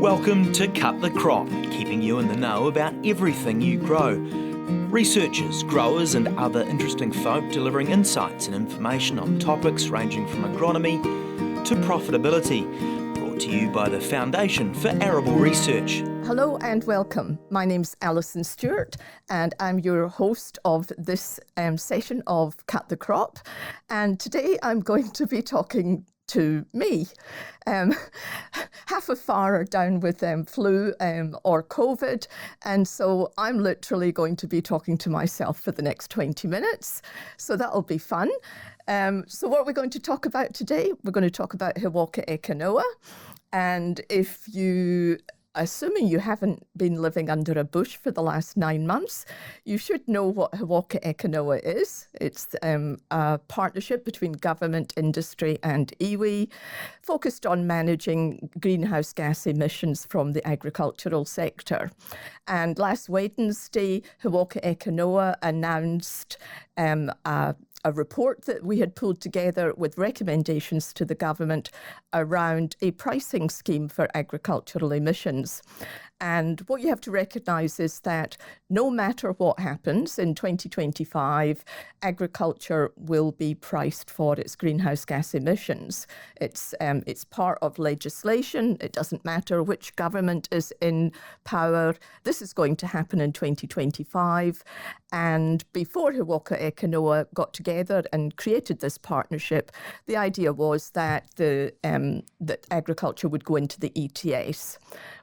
Welcome to Cut the Crop, keeping you in the know about everything you grow. Researchers, growers and other interesting folk delivering insights and information on topics ranging from agronomy to profitability. Brought to you by the Foundation for Arable Research. Hello and welcome. My name's Alison Stewart and I'm your host of this session of Cut the Crop. And today I'm going to be talking to me. Half a far are down with flu or COVID, and so I'm literally going to be talking to myself for the next 20 minutes, so that'll be fun. So what are we going to talk about today? We're going to talk about Waka Eke Noa, and assuming you haven't been living under a bush for the last 9 months, you should know what Waka Eke Noa is. It's a partnership between government, industry and iwi, focused on managing greenhouse gas emissions from the agricultural sector. And last Wednesday, Waka Eke Noa announced a report that we had pulled together with recommendations to the government around a pricing scheme for agricultural emissions. And what you have to recognise is that no matter what happens in 2025, agriculture will be priced for its greenhouse gas emissions. It's part of legislation. It doesn't matter which government is in power. This is going to happen in 2025. And before Waka Eke Noa got together and created this partnership, the idea was that that agriculture would go into the ETS.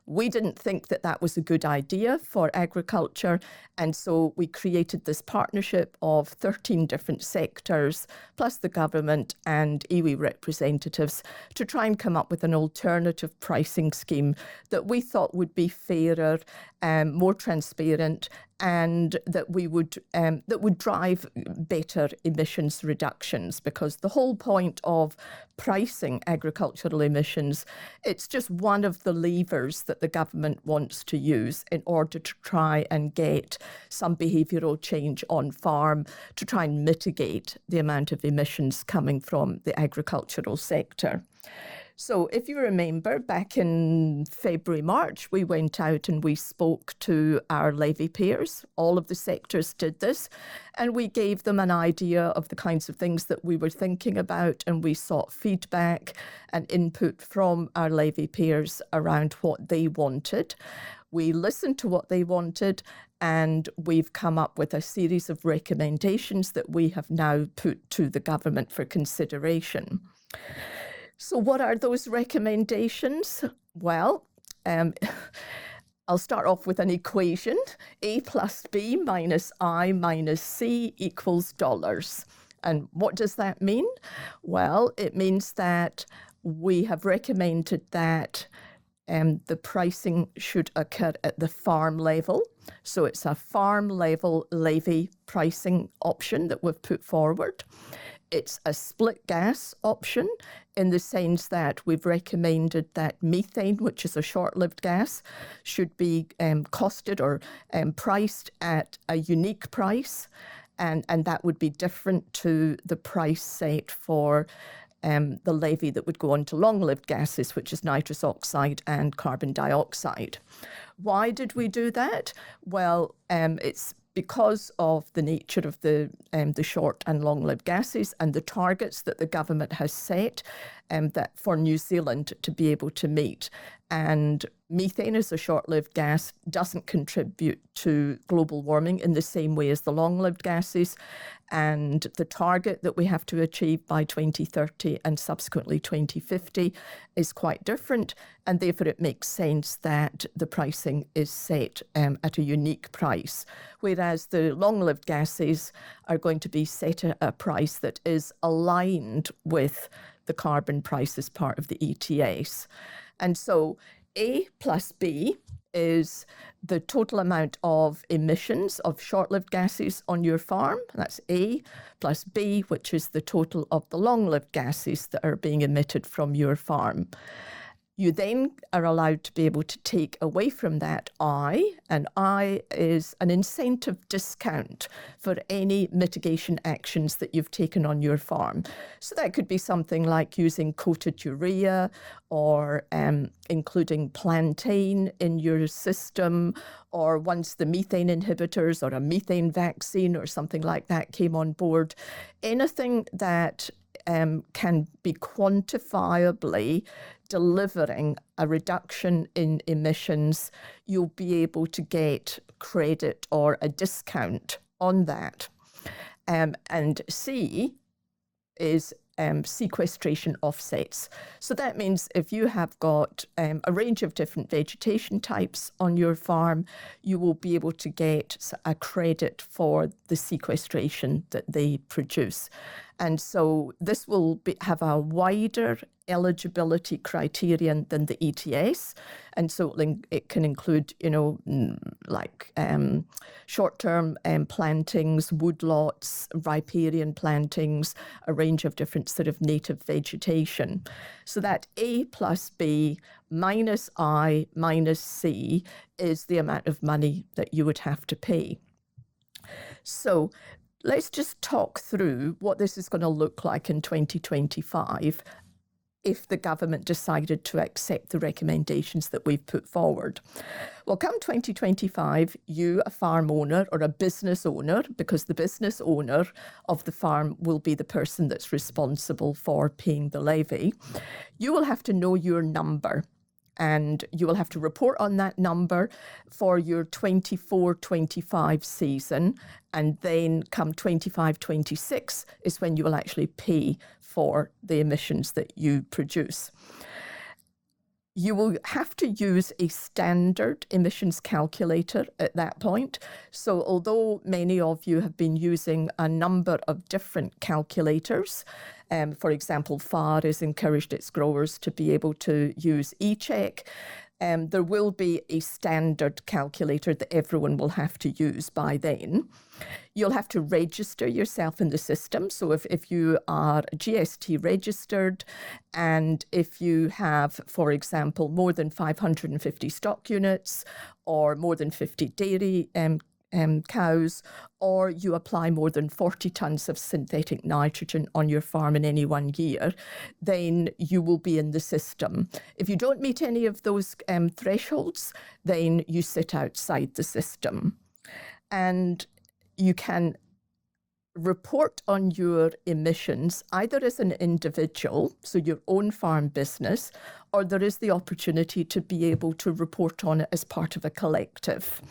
We didn't think that that was a good idea for agriculture, and so we created this partnership of 13 different sectors, plus the government and iwi representatives, to try and come up with an alternative pricing scheme that we thought would be fairer, more transparent, and that would drive better emissions reductions, because the whole point of pricing agricultural emissions, it's just one of the levers that the government wants to use in order to try and get some behavioural change on farm to try and mitigate the amount of emissions coming from the agricultural sector. So if you remember, back in February, March, we went out and we spoke to our levy payers. All of the sectors did this, and we gave them an idea of the kinds of things that we were thinking about, and we sought feedback and input from our levy payers around what they wanted. We listened to what they wanted, and we've come up with a series of recommendations that we have now put to the government for consideration. So what are those recommendations? Well, I'll start off with an equation. A plus B minus I minus C equals dollars. And what does that mean? Well, it means that we have recommended that the pricing should occur at the farm level. So it's a farm level levy pricing option that we've put forward. It's a split gas option in the sense that we've recommended that methane, which is a short-lived gas, should be costed or priced at a unique price, and that would be different to the price set for the levy that would go on to long-lived gases, which is nitrous oxide and carbon dioxide. Why did we do that? Well, it's because of the nature of the short and long-lived gases and the targets that the government has set that for New Zealand to be able to meet. And methane as a short-lived gas doesn't contribute to global warming in the same way as the long-lived gases. And the target that we have to achieve by 2030 and subsequently 2050 is quite different. And therefore it makes sense that the pricing is set at a unique price, whereas the long-lived gases are going to be set at a price that is aligned with the carbon price as part of the ETS. And so A plus B is the total amount of emissions of short-lived gases on your farm. That's A, plus B, which is the total of the long-lived gases that are being emitted from your farm. You then are allowed to be able to take away from that I, and I is an incentive discount for any mitigation actions that you've taken on your farm. So that could be something like using coated urea or including plantain in your system, or once the methane inhibitors or a methane vaccine or something like that came on board. Anything that can be quantifiably delivering a reduction in emissions, you'll be able to get credit or a discount on that. And C is sequestration offsets. So that means if you have got a range of different vegetation types on your farm, you will be able to get a credit for the sequestration that they produce. And so this will have a wider eligibility criterion than the ETS. And so it can include, like short-term plantings, woodlots, riparian plantings, a range of different sort of native vegetation. So that A plus B minus I minus C is the amount of money that you would have to pay. So let's just talk through what this is going to look like in 2025 if the government decided to accept the recommendations that we've put forward. Well, come 2025, you, a farm owner or a business owner, because the business owner of the farm will be the person that's responsible for paying the levy, you will have to know your number. And you will have to report on that number for your 24-25 season. And then come 25-26 is when you will actually pay for the emissions that you produce. You will have to use a standard emissions calculator at that point. So although many of you have been using a number of different calculators, for example, FAR has encouraged its growers to be able to use eCheck. There will be a standard calculator that everyone will have to use by then. You'll have to register yourself in the system. So if you are GST registered and if you have, for example, more than 550 stock units or more than 50 dairy cows, or you apply more than 40 tonnes of synthetic nitrogen on your farm in any one year, then you will be in the system. If you don't meet any of those thresholds, then you sit outside the system. And you can report on your emissions either as an individual, so your own farm business, or there is the opportunity to be able to report on it as part of a collective.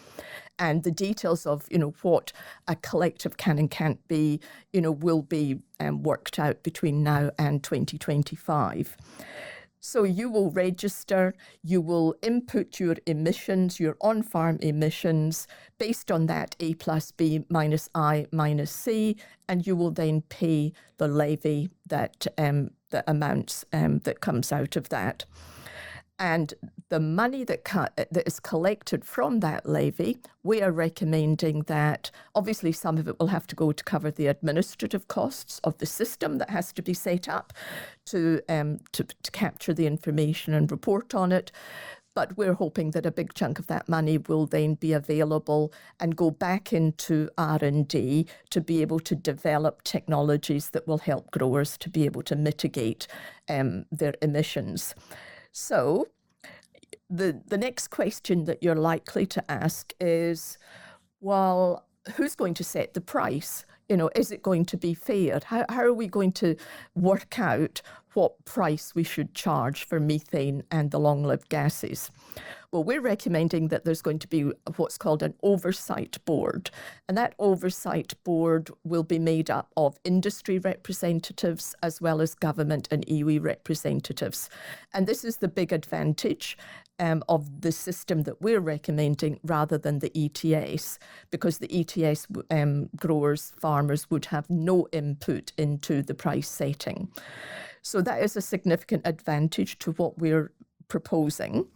And the details of, what a collective can and can't be, will be worked out between now and 2025. So you will register, you will input your emissions, your on-farm emissions, based on that A plus B minus I minus C, and you will then pay the levy that the amounts that comes out of that. And the money that is collected from that levy, we are recommending that obviously some of it will have to go to cover the administrative costs of the system that has to be set up to capture the information and report on it. But we're hoping that a big chunk of that money will then be available and go back into R&D to be able to develop technologies that will help growers to be able to mitigate their emissions. So the next question that you're likely to ask is, well, who's going to set the price? Is it going to be fair? How are we going to work out what price we should charge for methane and the long-lived gases? Well, we're recommending that there's going to be what's called an oversight board. And that oversight board will be made up of industry representatives as well as government and iwi representatives. And this is the big advantage of the system that we're recommending rather than the ETS, because the ETS growers, farmers would have no input into the price setting. So that is a significant advantage to what we're proposing.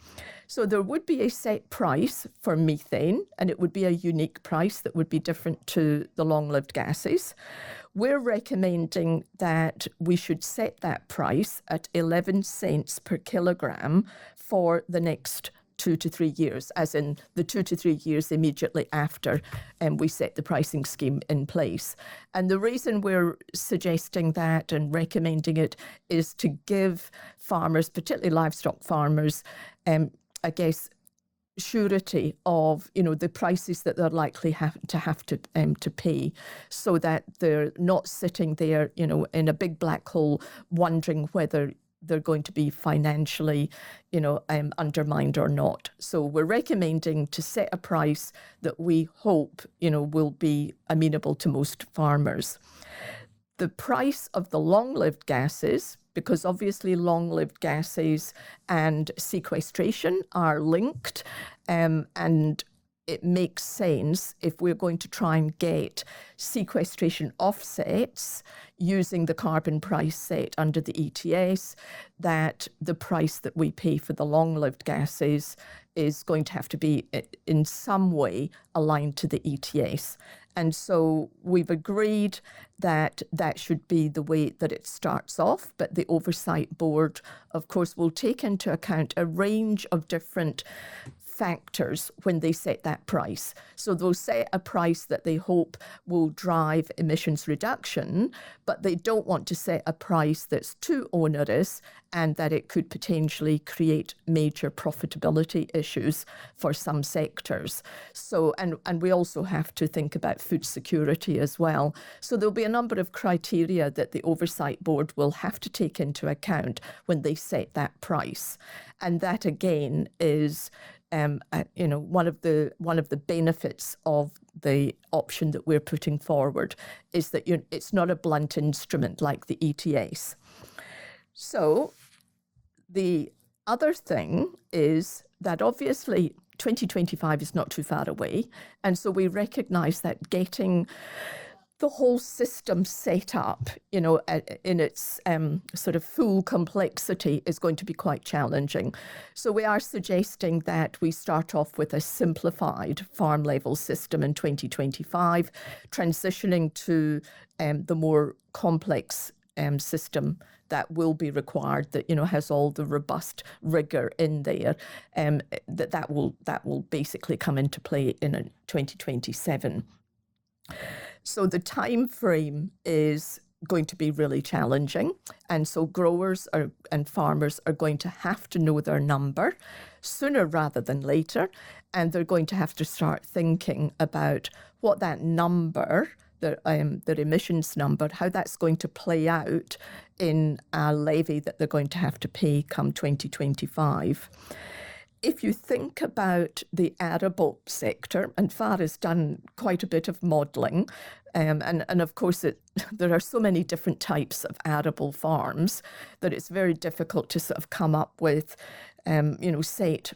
So there would be a set price for methane, and it would be a unique price that would be different to the long-lived gases. We're recommending that we should set that price at 11 cents per kilogram for the next 2 to 3 years, as in the 2 to 3 years immediately after we set the pricing scheme in place. And the reason we're suggesting that and recommending it is to give farmers, particularly livestock farmers, I guess, surety of, the prices that they're likely to have to pay, so that they're not sitting there, in a big black hole wondering whether they're going to be financially, undermined or not. So we're recommending to set a price that we hope, will be amenable to most farmers. The price of the long-lived gases, because obviously long-lived gases and sequestration are linked, and it makes sense if we're going to try and get sequestration offsets using the carbon price set under the ETS, that the price that we pay for the long-lived gases is going to have to be in some way aligned to the ETS. And so we've agreed that that should be the way that it starts off, but the Oversight Board, of course, will take into account a range of different factors when they set that price. So they'll set a price that they hope will drive emissions reduction, but they don't want to set a price that's too onerous and that it could potentially create major profitability issues for some sectors. So, and we also have to think about food security as well. So there'll be a number of criteria that the Oversight Board will have to take into account when they set that price. And that again is one of the benefits of the option that we're putting forward is that it's not a blunt instrument like the ETS. So the other thing is that obviously 2025 is not too far away, and so we recognise that getting the whole system set up, in its sort of full complexity is going to be quite challenging. So we are suggesting that we start off with a simplified farm level system in 2025, transitioning to the more complex system that will be required, that has all the robust rigor in there, that will basically come into play in 2027. So the time frame is going to be really challenging, and so growers and farmers are going to have to know their number sooner rather than later, and they're going to have to start thinking about what that number, their emissions number, how that's going to play out in a levy that they're going to have to pay come 2025. If you think about the arable sector, and FAR has done quite a bit of modelling, and of course there are so many different types of arable farms that it's very difficult to sort of come up with, set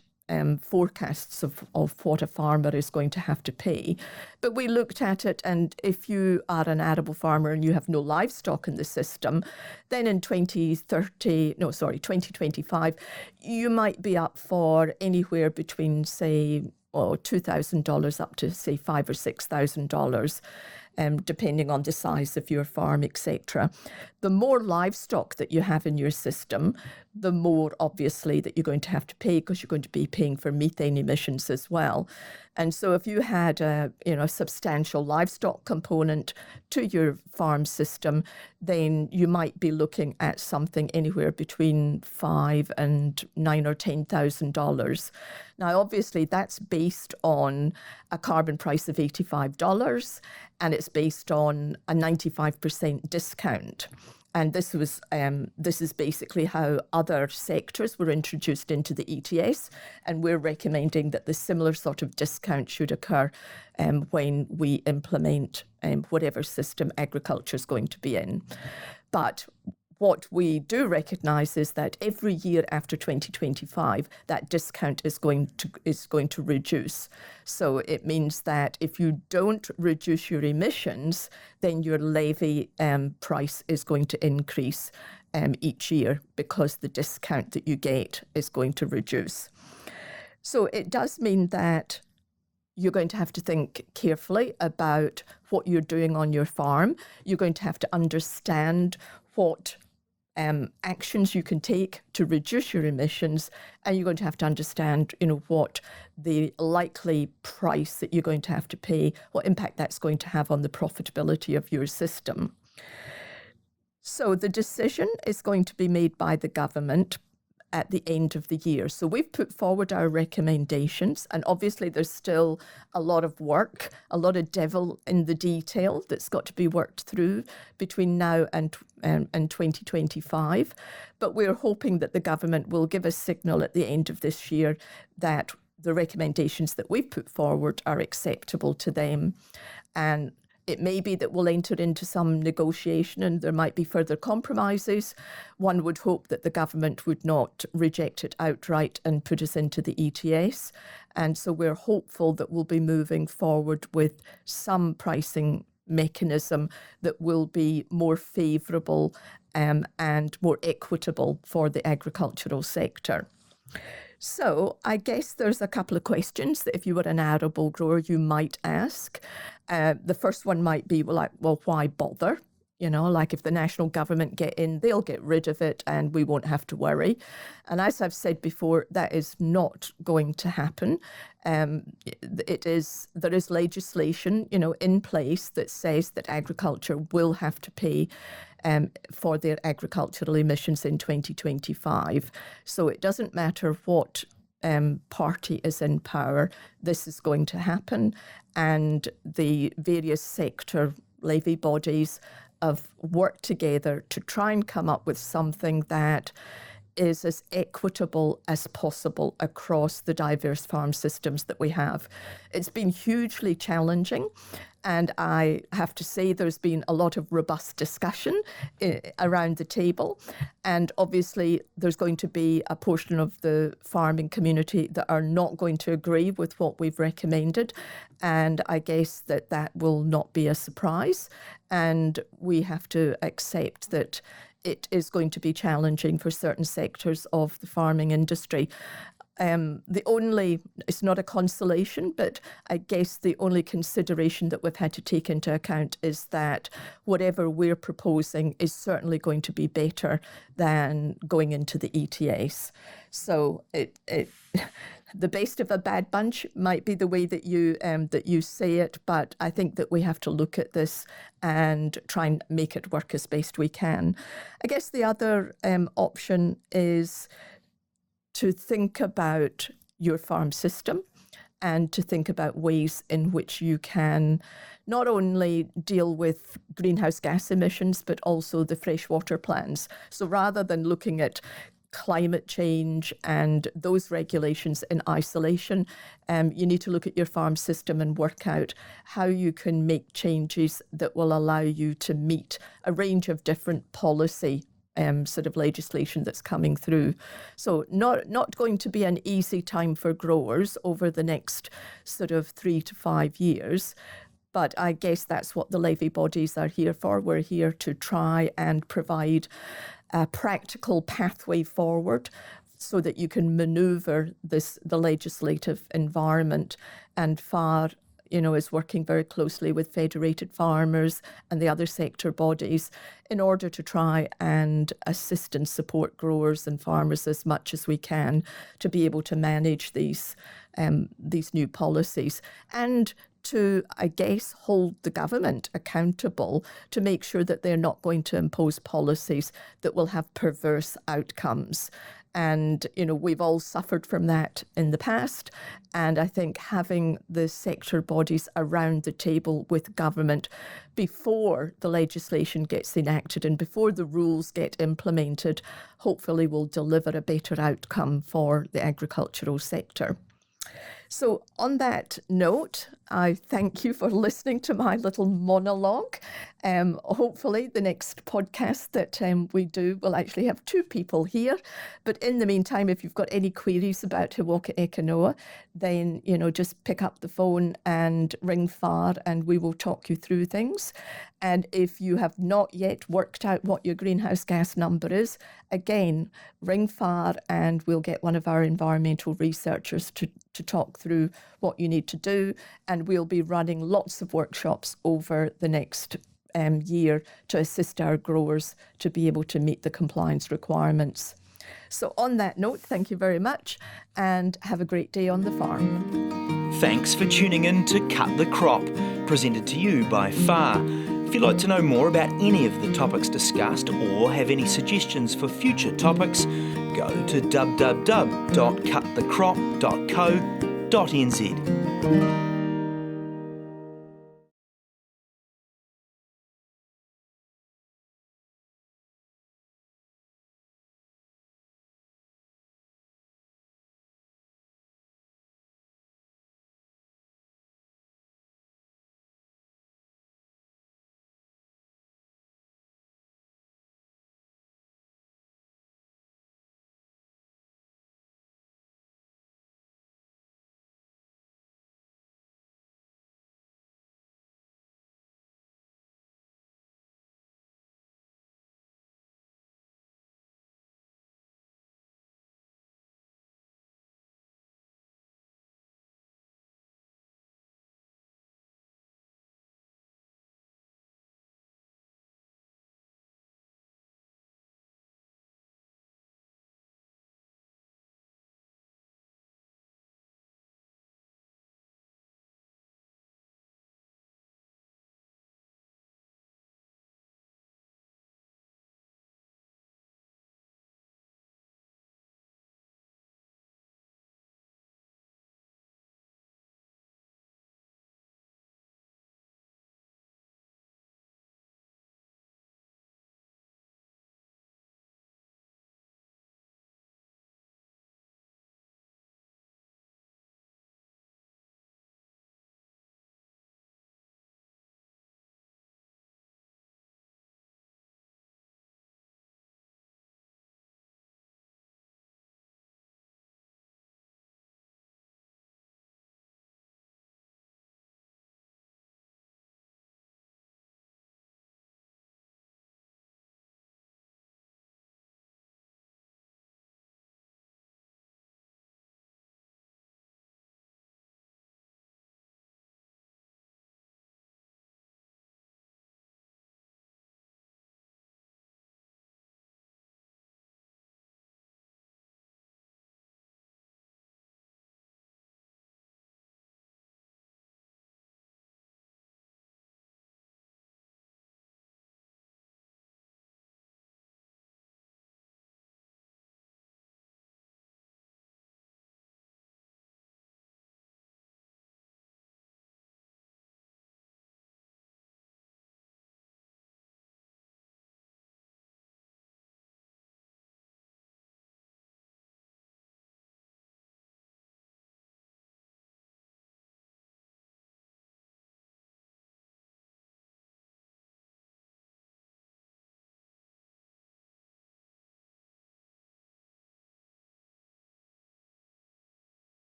forecasts of what a farmer is going to have to pay. But we looked at it, and if you are an arable farmer and you have no livestock in the system, then in 2025, you might be up for anywhere between, say, $2,000 up to, say, $5,000 or $6,000. Depending on the size of your farm, etc. The more livestock that you have in your system, the more obviously that you're going to have to pay, because you're going to be paying for methane emissions as well. And so if you had a substantial livestock component to your farm system, then you might be looking at something anywhere between $5,000 and $9,000 or $10,000. Now, obviously, that's based on a carbon price of $85, and it's based on a 95% discount. And this is basically how other sectors were introduced into the ETS, and we're recommending that the similar sort of discount should occur when we implement whatever system agriculture is going to be in. But what we do recognise is that every year after 2025, that discount is going to reduce. So it means that if you don't reduce your emissions, then your levy price is going to increase each year because the discount that you get is going to reduce. So it does mean that you're going to have to think carefully about what you're doing on your farm. You're going to have to understand what actions you can take to reduce your emissions, and you're going to have to understand, what the likely price that you're going to have to pay, what impact that's going to have on the profitability of your system. So the decision is going to be made by the government at the end of the year. So we've put forward our recommendations, and obviously there's still a lot of work, a lot of devil in the detail that's got to be worked through between now and 2025. But we're hoping that the government will give a signal at the end of this year that the recommendations that we've put forward are acceptable to them. And it may be that we'll enter into some negotiation and there might be further compromises. One would hope that the government would not reject it outright and put us into the ETS. And so we're hopeful that we'll be moving forward with some pricing mechanism that will be more favourable and more equitable for the agricultural sector. So I guess there's a couple of questions that if you were an arable grower, you might ask. The first one might be, well, why bother? Like if the national government get in, they'll get rid of it and we won't have to worry. And as I've said before, that is not going to happen. There is legislation, in place that says that agriculture will have to pay for their agricultural emissions in 2025. So it doesn't matter what party is in power, this is going to happen. And the various sector levy bodies have worked together to try and come up with something that is as equitable as possible across the diverse farm systems that we have. It's been hugely challenging, and I have to say there's been a lot of robust discussion around the table, and obviously there's going to be a portion of the farming community that are not going to agree with what we've recommended, and I guess that will not be a surprise, and we have to accept that it is going to be challenging for certain sectors of the farming industry. It's not a consolation, but I guess the only consideration that we've had to take into account is that whatever we're proposing is certainly going to be better than going into the ETS. So the best of a bad bunch might be the way that you say it, but I think that we have to look at this and try and make it work as best we can. I guess the other option is to think about your farm system and to think about ways in which you can not only deal with greenhouse gas emissions, but also the freshwater plans. So rather than looking at climate change and those regulations in isolation, you need to look at your farm system and work out how you can make changes that will allow you to meet a range of different policy sort of legislation that's coming through. So not going to be an easy time for growers over the next sort of 3 to 5 years. But I guess that's what the levy bodies are here for. We're here to try and provide a practical pathway forward so that you can manoeuvre the legislative environment. And FAR is working very closely with federated farmers and the other sector bodies in order to try and assist and support growers and farmers as much as we can to be able to manage these new policies and to, I guess, hold the government accountable to make sure that they're not going to impose policies that will have perverse outcomes. And, we've all suffered from that in the past. And I think having the sector bodies around the table with government before the legislation gets enacted and before the rules get implemented, hopefully will deliver a better outcome for the agricultural sector. So on that note, I thank you for listening to my little monologue. Hopefully the next podcast that we do will actually have two people here. But in the meantime, if you've got any queries about Waka Eke Noa, then, just pick up the phone and ring FAR and we will talk you through things. And if you have not yet worked out what your greenhouse gas number is, again, ring FAR and we'll get one of our environmental researchers to talk through what you need to do. And we'll be running lots of workshops over the next year to assist our growers to be able to meet the compliance requirements. So on that note, thank you very much and have a great day on the farm. Thanks for tuning in to Cut the Crop, presented to you by FAR. If you'd like to know more about any of the topics discussed or have any suggestions for future topics, go to www.cutthecrop.co.nz.